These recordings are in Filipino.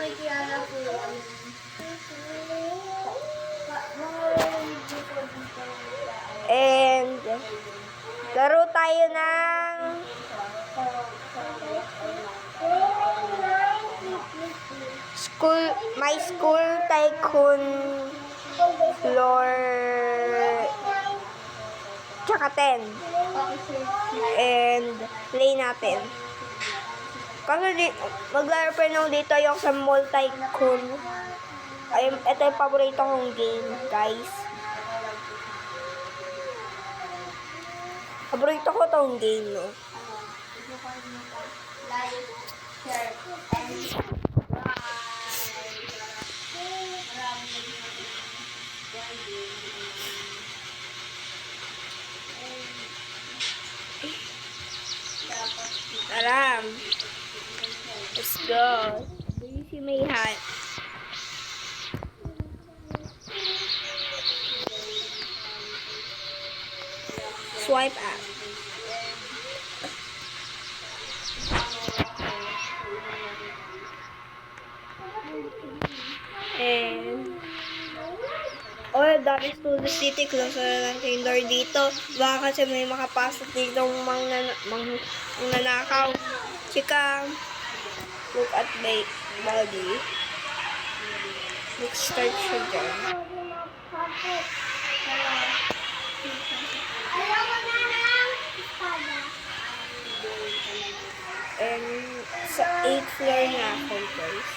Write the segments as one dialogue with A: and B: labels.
A: may kilala po yan.
B: And laro tayo ng My School Tycoon floor tsaka 10. And play natin. Kasi maglaro pa nung dito yung sa Mall Tycoon. Ay, ito yung paborito kong game, guys. Paborito ko tong game, no?
A: Like, share, and
B: Tara. Let's go. Do you see my hat? Swipe up. And dami students dito. Close na lang yung door dito. Baka kasi may makapasok dito mga nanakaw. Chika. Look at my body. Look start siya dyan. And sa 8th floor na ako, guys.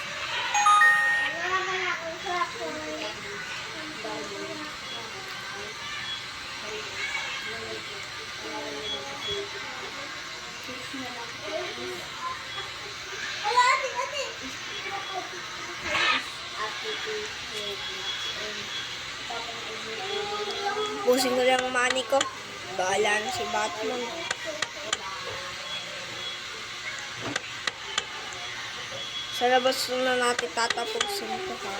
B: Pusing ko lang ang money ko. Bahala na si Batman. Sa labas na natin tatapusin ito, ha.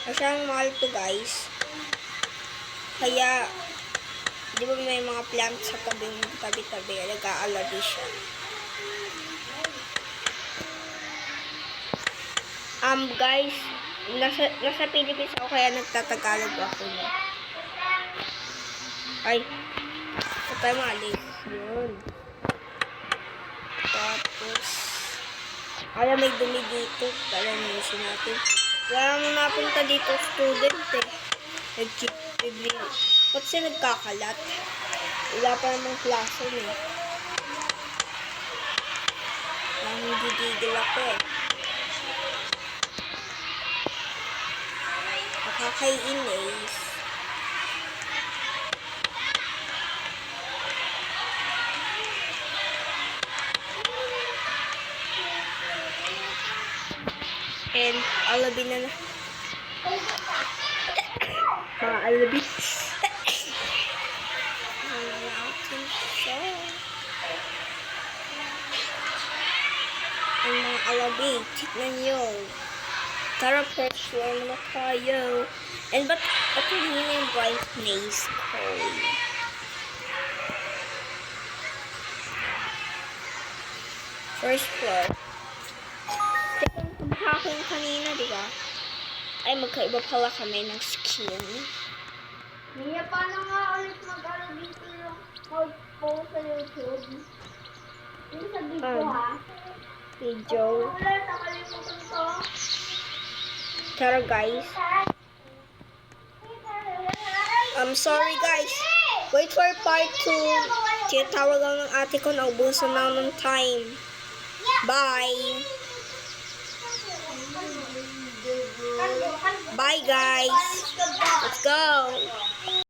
B: Masyadong mahal to, guys. Kaya, di ba may mga plants sa tabi-tabi, nag-aalala siya. Guys, nasa Philippines ako kaya nagtatagalog ako. Ay, ito tayo maalis. Yun. Tapos, may dumi dito. Palamisin natin. Wala mo napunta dito student eh. Nag-keep ba't siya nagkakalat? Wala pa namang klase eh. Nanggigigil ako eh. Nakakainis. And alabi na mga alabi. Ang mga alabi, tignan nyo. Tara, first floor naman tayo. And ba't ito yung brightness ko? First floor. Teka, kumukha ko yung kanina, diba? Ay, magkaiba pala kami ng skin.
A: Mia, paano nga ulit mag-alabing yung mag-post sa YouTube? Yung sa video, ha?
B: Video.
A: Ulit, nakalimutan ko.
B: Tara, guys. I'm sorry, guys. Wait for part 2. Tinatawag lang ng ate ko na ubusan na ng time. Bye. Bye, guys. Let's go.